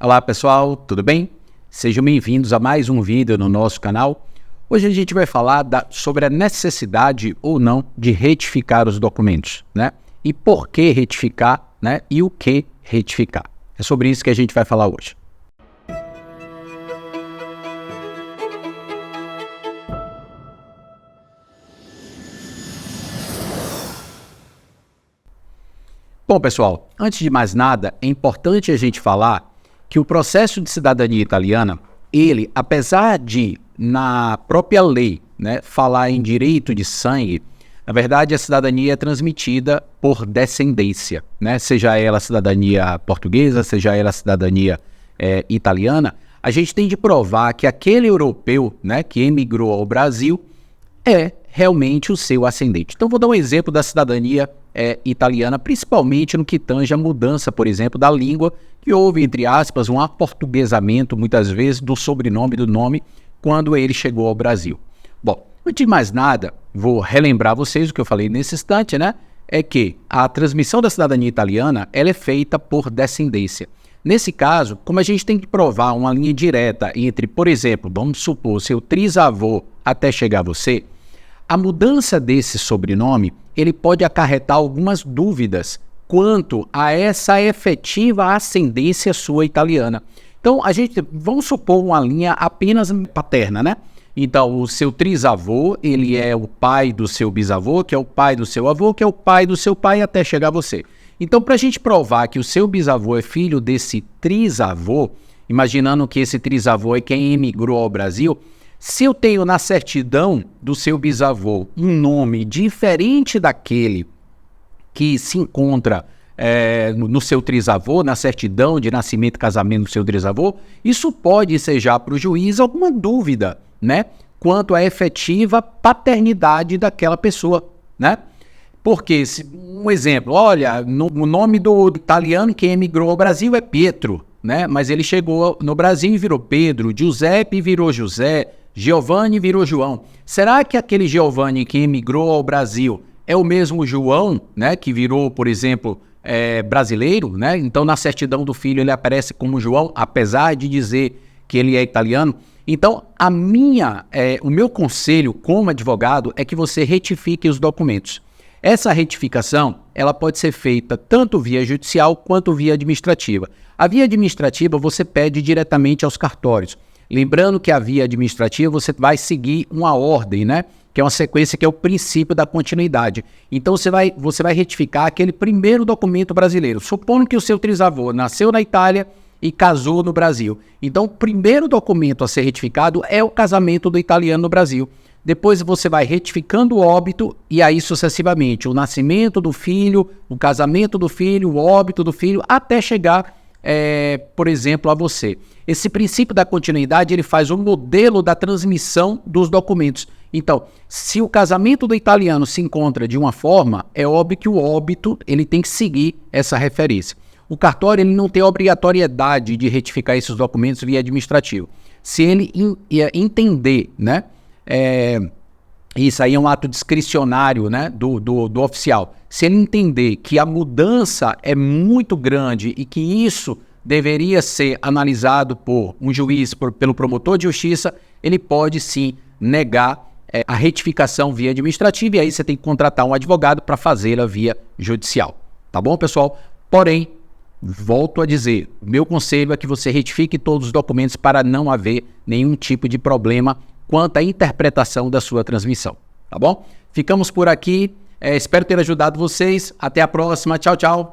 Olá pessoal, tudo bem? Sejam bem-vindos a mais um vídeo no nosso canal. Hoje a gente vai falar sobre a necessidade ou não de retificar os documentos, né? E por que retificar, né? E o que retificar. É sobre isso que a gente vai falar hoje. Bom, pessoal, antes de mais nada, é importante a gente falar que o processo de cidadania italiana, ele, apesar de, na própria lei, né, falar em direito de sangue, na verdade a cidadania é transmitida por descendência, né? Seja ela cidadania portuguesa, seja ela cidadania italiana, a gente tem de provar que aquele europeu, né, que emigrou ao Brasil é realmente o seu ascendente. Então vou dar um exemplo da cidadania italiana, principalmente no que tange a mudança, por exemplo, da língua, que houve, entre aspas, um aportuguesamento, muitas vezes, do sobrenome do nome, quando ele chegou ao Brasil. Bom, antes de mais nada, vou relembrar vocês o que eu falei nesse instante, né? É que a transmissão da cidadania italiana, ela é feita por descendência. Nesse caso, como a gente tem que provar uma linha direta entre, por exemplo, vamos supor, seu trisavô até chegar a você, a mudança desse sobrenome, ele pode acarretar algumas dúvidas quanto a essa efetiva ascendência sua italiana. Então, vamos supor uma linha apenas paterna, né? Então, o seu trisavô, ele é o pai do seu bisavô, que é o pai do seu avô, que é o pai do seu pai até chegar a você. Então, para a gente provar que o seu bisavô é filho desse trisavô, imaginando que esse trisavô é quem emigrou ao Brasil, se eu tenho na certidão do seu bisavô um nome diferente daquele que se encontra no seu trisavô, na certidão de nascimento e casamento do seu trisavô, isso pode ensejar para o juiz alguma dúvida, né, quanto à efetiva paternidade daquela pessoa, né? Porque, um exemplo, olha, o nome do italiano que emigrou ao Brasil é Pietro, né? Mas ele chegou no Brasil e virou Pedro, Giuseppe virou José, Giovanni virou João. Será que aquele Giovanni que emigrou ao Brasil é o mesmo João, né, que virou, por exemplo, brasileiro, né? Então, na certidão do filho ele aparece como João, apesar de dizer que ele é italiano. Então, o meu conselho como advogado é que você retifique os documentos. Essa retificação, ela pode ser feita tanto via judicial quanto via administrativa. A via administrativa você pede diretamente aos cartórios. Lembrando que a via administrativa você vai seguir uma ordem, né? Que é uma sequência que é o princípio da continuidade. Então você vai retificar aquele primeiro documento brasileiro. Supondo que o seu trisavô nasceu na Itália e casou no Brasil. Então o primeiro documento a ser retificado é o casamento do italiano no Brasil. Depois você vai retificando o óbito e aí sucessivamente o nascimento do filho, o casamento do filho, o óbito do filho, até chegar, por exemplo, a você. Esse princípio da continuidade ele faz o modelo da transmissão dos documentos. Então, se o casamento do italiano se encontra de uma forma, é óbvio que o óbito ele tem que seguir essa referência. O cartório ele não tem obrigatoriedade de retificar esses documentos via administrativo. Se ele entender, né? Isso aí é um ato discricionário, né, do oficial. Se ele entender que a mudança é muito grande e que isso deveria ser analisado por um juiz, pelo promotor de justiça, ele pode sim negar a retificação via administrativa e aí você tem que contratar um advogado para fazê-la via judicial. Tá bom, pessoal? Porém, volto a dizer, meu conselho é que você retifique todos os documentos para não haver nenhum tipo de problema quanto à interpretação da sua transmissão, tá bom? Ficamos por aqui, espero ter ajudado vocês, até a próxima, tchau, tchau!